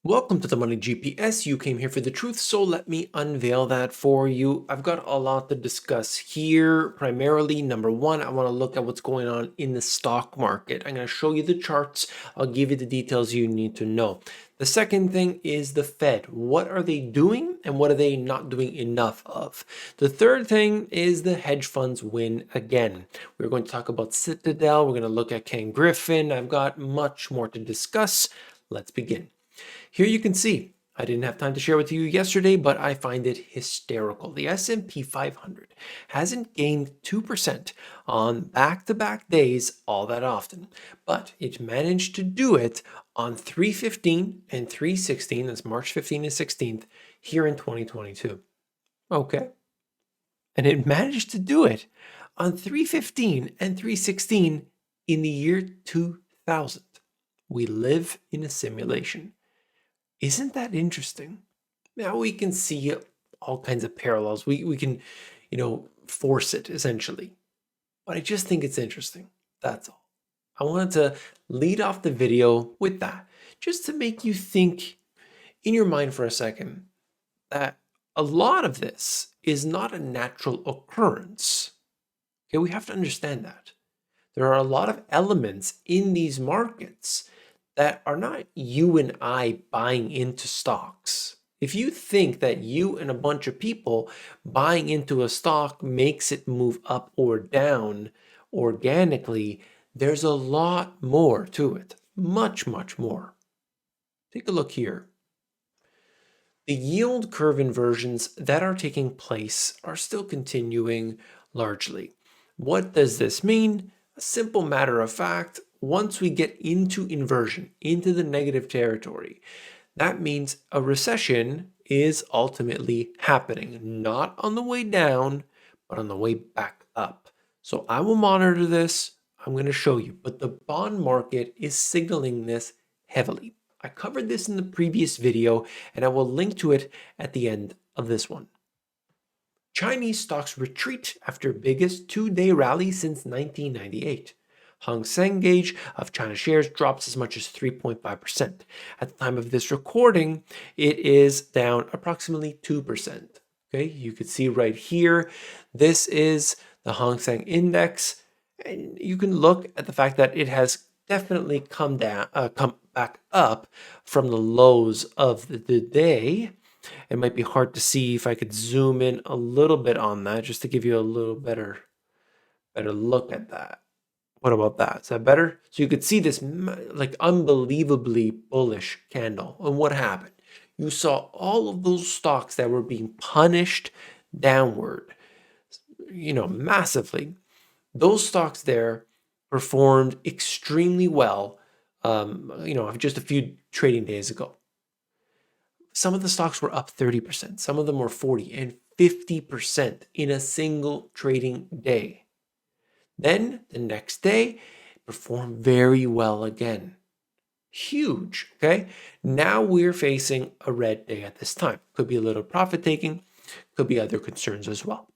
Welcome to the Money GPS. You came here for the truth, so let me unveil that for you. I've got a lot to discuss here. Primarily, number one, I want to look at what's going on in the stock market. I'm going to show you the charts. I'll give you the details you need to know. The second thing is the Fed. What are they doing and what are they not doing enough of? The third thing is the hedge funds win again. We're going to talk about Citadel. We're going to look at Ken Griffin. I've got much more to discuss. Let's begin. Here you can see, I didn't have time to share with you yesterday, but I find it hysterical. The S&P 500 hasn't gained 2% on back-to-back days all that often, but it managed to do it on 3/15 and 3/16, that's March 15th and 16th, here in 2022. Okay. And it managed to do it on 3/15 and 3/16 in the year 2000. We live in a simulation. Isn't that interesting? Now we can see all kinds of parallels. We can, force it essentially. But I just think it's interesting. That's all. I wanted to lead off the video with that, just to make you think in your mind for a second that a lot of this is not a natural occurrence. Okay, we have to understand that. There are a lot of elements in these markets that are not you and I buying into stocks. If you think that you and a bunch of people buying into a stock makes it move up or down organically, there's a lot more to it. Much, much more. Take a look here. The yield curve inversions that are taking place are still continuing largely. What does this mean? A simple matter of fact, once we get into inversion, into the negative territory, that means a recession is ultimately happening, not on the way down, but on the way back up. So I will monitor this. I'm going to show you, but the bond market is signaling this heavily. I covered this in the previous video, and I will link to it at the end of this one. Chinese stocks retreat after biggest two-day rally since 1998. Hang Seng gauge of China shares drops as much as 3.5%. At the time of this recording, it is down approximately 2%. Okay, you can see right here, this is the Hang Seng index, and you can look at the fact that it has definitely come back up from the lows of the day. It might be hard to see if I could zoom in a little bit on that just to give you a little better look at that. What about that? Is that better? So you could see this like unbelievably bullish candle. And what happened? You saw all of those stocks that were being punished downward, massively. Those stocks there performed extremely well, just a few trading days ago. Some of the stocks were up 30%. Some of them were 40 and 50% in a single trading day. Then the next day, performed very well again. Huge, okay? Now we're facing a red day at this time. Could be a little profit taking, could be other concerns as well.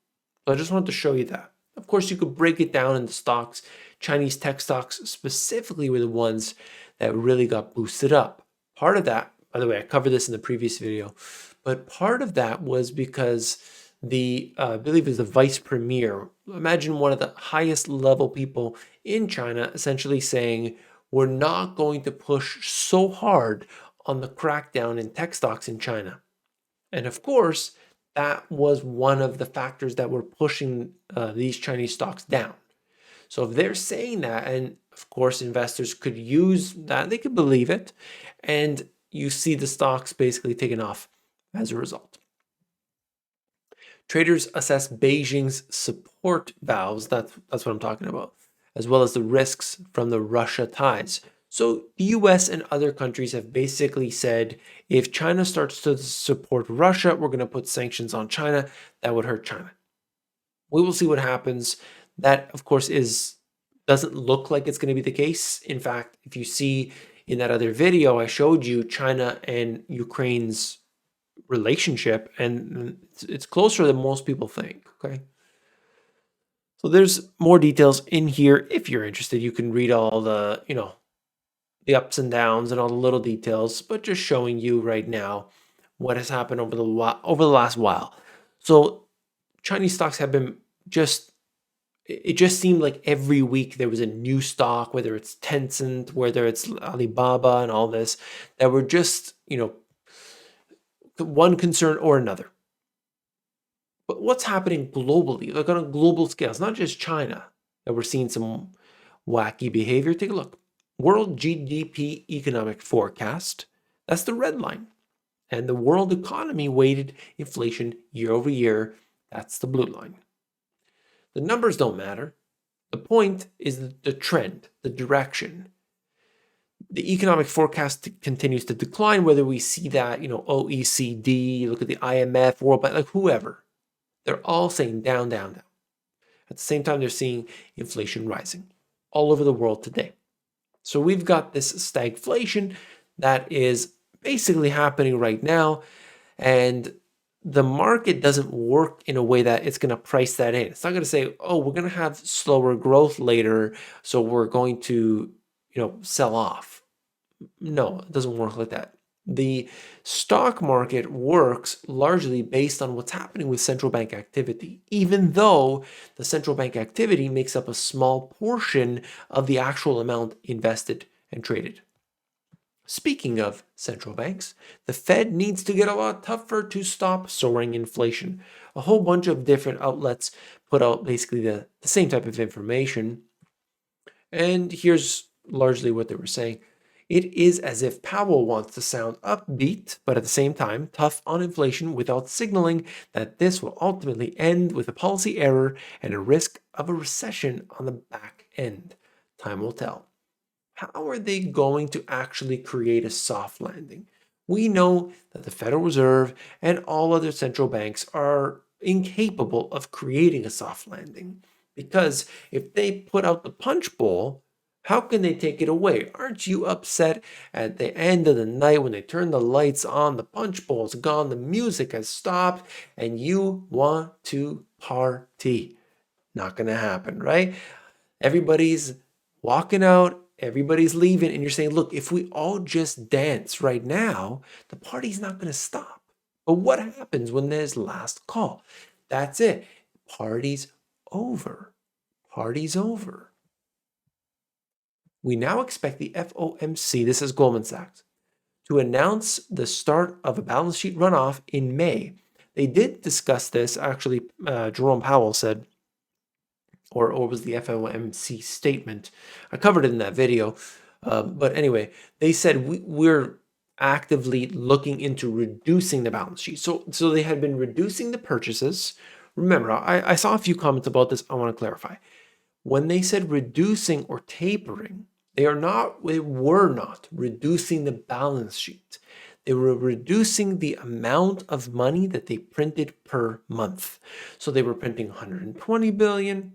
So I just wanted to show you that. Of course, you could break it down into stocks. Chinese tech stocks specifically were the ones that really got boosted up. Part of that, by the way, I covered this in the previous video, but part of that was because I believe it was the vice premier. Imagine one of the highest level people in China essentially saying, we're not going to push so hard on the crackdown in tech stocks in China. And of course, that was one of the factors that were pushing these Chinese stocks down. So if they're saying that, and of course, investors could use that, they could believe it, and you see the stocks basically taking off as a result. Traders assess Beijing's support valves, that's what I'm talking about, as well as the risks from the Russia ties. So the US and other countries have basically said, if China starts to support Russia, we're going to put sanctions on China. That would hurt China. We will see what happens. That, of course, doesn't look like it's going to be the case. In fact, if you see in that other video, I showed you China and Ukraine's relationship, and it's closer than most people think, okay? So there's more details in here. If you're interested, you can read all the, the ups and downs and all the little details, but just showing you right now what has happened over the last while. So Chinese stocks have been just it just seemed like every week there was a new stock, whether it's Tencent, whether it's Alibaba and all this, that were just, one concern or another. But what's happening globally, like on a global scale? It's not just China that we're seeing some wacky behavior. Take a look. World GDP economic forecast. That's the red line. And the world economy weighted inflation year over year. That's the blue line. The numbers don't matter. The point is the trend, the direction. The economic forecast continues to decline, whether we see that, OECD, look at the IMF, World Bank, like whoever. They're all saying down, down, down. At the same time, they're seeing inflation rising all over the world today. So we've got this stagflation that is basically happening right now. And the market doesn't work in a way that it's going to price that in. It's not going to say, oh, we're going to have slower growth later, so we're going to, sell off. No, it doesn't work like that. The stock market works largely based on what's happening with central bank activity, even though the central bank activity makes up a small portion of the actual amount invested and traded. Speaking of central banks, the Fed needs to get a lot tougher to stop soaring inflation. A whole bunch of different outlets put out basically the same type of information. And here's largely what they were saying. It is as if Powell wants to sound upbeat, but at the same time, tough on inflation without signaling that this will ultimately end with a policy error and a risk of a recession on the back end. Time will tell. How are they going to actually create a soft landing? We know that the Federal Reserve and all other central banks are incapable of creating a soft landing because if they put out the punch bowl, how can they take it away? Aren't you upset at the end of the night when they turn the lights on, the punch bowl's gone, the music has stopped, and you want to party? Not going to happen, right? Everybody's walking out, everybody's leaving, and you're saying, look, if we all just dance right now, the party's not going to stop. But what happens when there's last call? That's it. Party's over. Party's over. We now expect the FOMC, this is Goldman Sachs, to announce the start of a balance sheet runoff in May. They did discuss this, actually, Jerome Powell said, or was the FOMC statement. I covered it in that video. But anyway, they said we're actively looking into reducing the balance sheet. So they had been reducing the purchases. Remember, I saw a few comments about this. I want to clarify. When they said reducing or tapering, they were not reducing the balance sheet. They were reducing the amount of money that they printed per month. So they were printing 120 billion,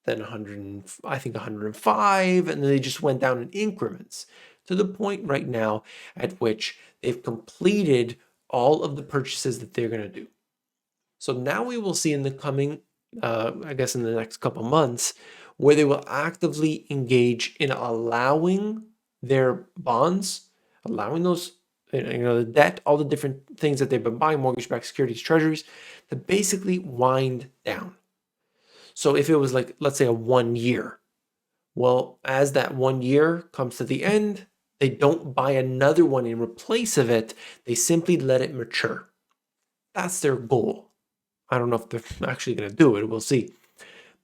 then 100, I think 105, and then they just went down in increments to the point right now at which they've completed all of the purchases that they're going to do. So now we will see in the coming, I guess in the next couple months, where they will actively engage in allowing their bonds, allowing those, the debt, all the different things that they've been buying, mortgage-backed securities, treasuries, to basically wind down. So if it was like, let's say a 1 year, well, as that 1 year comes to the end, they don't buy another one in replace of it. They simply let it mature. That's their goal. I don't know if they're actually going to do it. We'll see.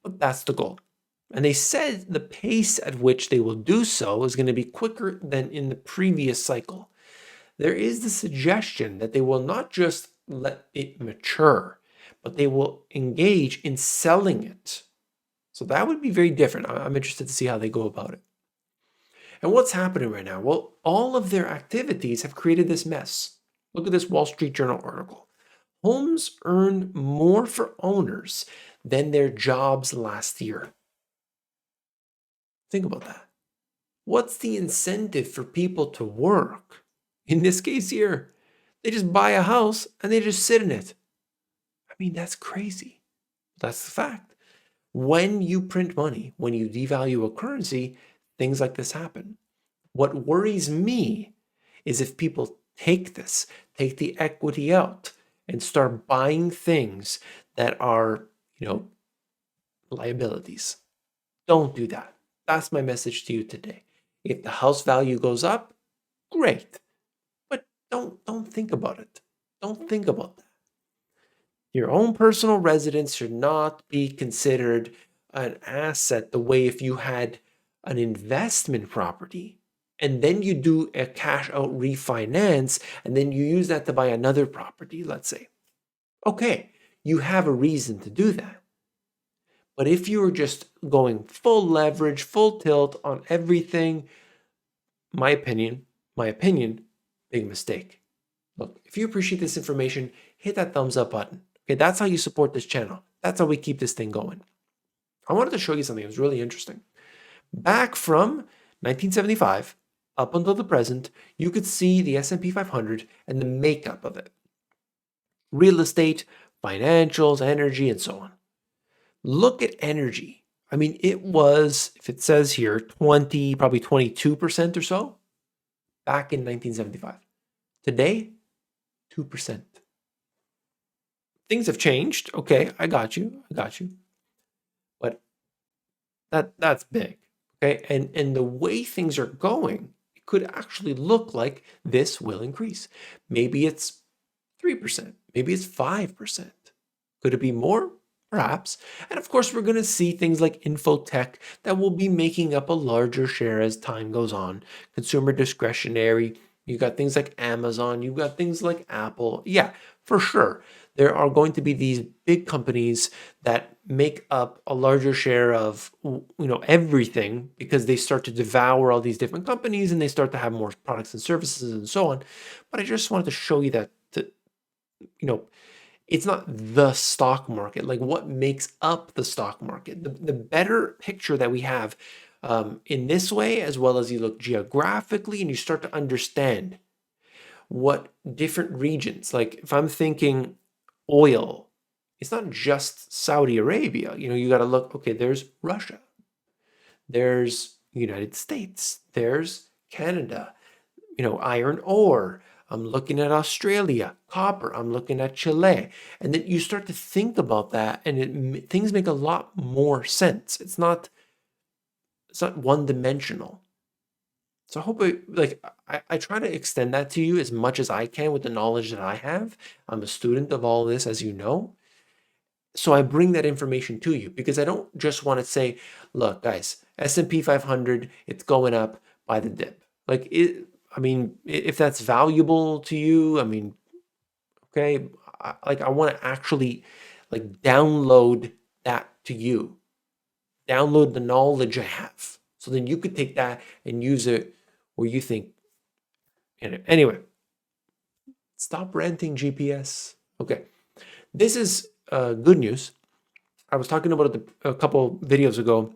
But that's the goal. And they said the pace at which they will do so is going to be quicker than in the previous cycle. There is the suggestion that they will not just let it mature, but they will engage in selling it. So that would be very different. I'm interested to see how they go about it. And what's happening right now? Well, all of their activities have created this mess. Look at this Wall Street Journal article. Homes earn more for owners than their jobs last year. Think about that. What's the incentive for people to work? In this case here, they just buy a house and they just sit in it. I mean, that's crazy. That's the fact. When you print money, when you devalue a currency, things like this happen. What worries me is if people take the equity out and start buying things that are, you know, liabilities. Don't do that. That's my message to you today. If the house value goes up, great. But don't think about it. Don't think about that. Your own personal residence should not be considered an asset the way if you had an investment property and then you do a cash out refinance and then you use that to buy another property, let's say. Okay, you have a reason to do that. But if you are just going full leverage, full tilt on everything, my opinion, big mistake. Look, if you appreciate this information, hit that thumbs up button. Okay, that's how you support this channel. That's how we keep this thing going. I wanted to show you something that was really interesting. Back from 1975 up until the present, you could see the S&P 500 and the makeup of it. Real estate, financials, energy, and so on. Look at energy. I mean, it was, if it says here, probably 22% or so back in 1975. Today, 2%. Things have changed. Okay, I got you. But that's big. Okay, and the way things are going, it could actually look like this will increase. Maybe it's 3%, maybe it's 5%. Could it be more? Perhaps. And of course, we're going to see things like infotech that will be making up a larger share as time goes on. Consumer discretionary. You got things like Amazon. You've got things like Apple. Yeah, for sure. There are going to be these big companies that make up a larger share of everything because they start to devour all these different companies and they start to have more products and services and so on. But I just wanted to show you that it's not the stock market, like what makes up the stock market. The better picture that we have in this way, as well as you look geographically and you start to understand what different regions, like if I'm thinking oil, it's not just Saudi Arabia. You got to look, okay, there's Russia, there's United States, there's Canada, iron ore. I'm looking at Australia, copper. I'm looking at Chile. And then you start to think about that and things make a lot more sense. It's not one dimensional. So I hope I try to extend that to you as much as I can with the knowledge that I have. I'm a student of all this, as you know. So I bring that information to you because I don't just want to say, look, guys, S&P 500, it's going up by the dip. If that's valuable to you, okay, I want to actually download that to you, download the knowledge I have, so then you could take that and use it where you think. Anyway, stop ranting, GPS. Okay, this is good news. I was talking about it a couple videos ago.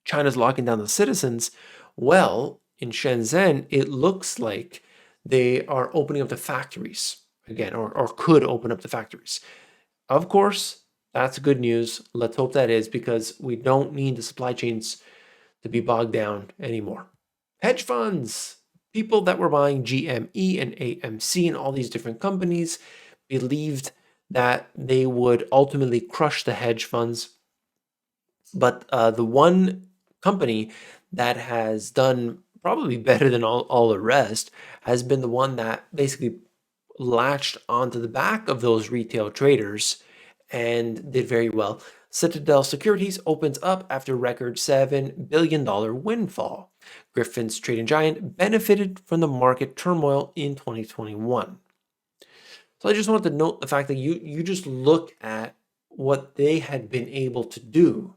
China's locking down the citizens. Well, in Shenzhen, it looks like they are opening up the factories again, or could open up the factories. Of course, that's good news. Let's hope that is, because we don't need the supply chains to be bogged down anymore. Hedge funds, people that were buying GME and AMC and all these different companies believed that they would ultimately crush the hedge funds. But the one company that has done probably better than all the rest has been the one that basically latched onto the back of those retail traders and did very well. Citadel Securities opens up after record $7 billion windfall. Griffin's trading giant benefited from the market turmoil in 2021. So I just wanted to note the fact that you just look at what they had been able to do.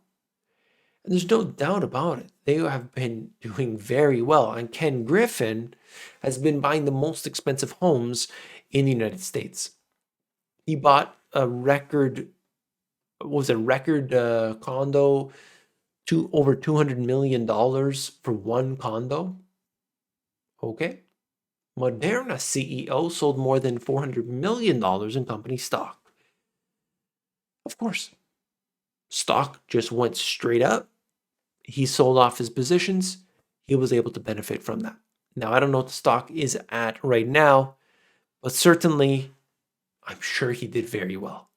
And there's no doubt about it. They have been doing very well. And Ken Griffin has been buying the most expensive homes in the United States. He bought a record condo to over $200 million for one condo. Okay. Moderna CEO sold more than $400 million in company stock. Of course, stock just went straight up. He sold off his positions. he was able to benefit from that. Now, I don't know what the stock is at right now, but certainly I'm sure he did very well.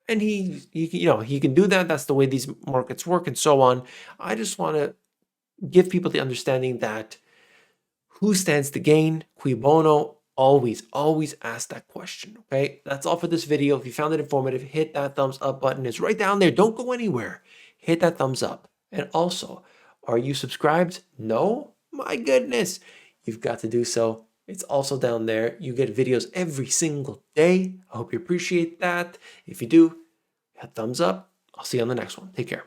And he can do that. That's the way these markets work and so on. I just want to give people the understanding that who stands to gain, cui bono, always ask that question, okay? That's all for this video. If you found it informative, hit that thumbs up button. It's right down there. Don't go anywhere. Hit that thumbs up. And also, are you subscribed? No? My goodness. You've got to do so. It's also down there. You get videos every single day. I hope you appreciate that. If you do, hit thumbs up. I'll see you on the next one. Take care.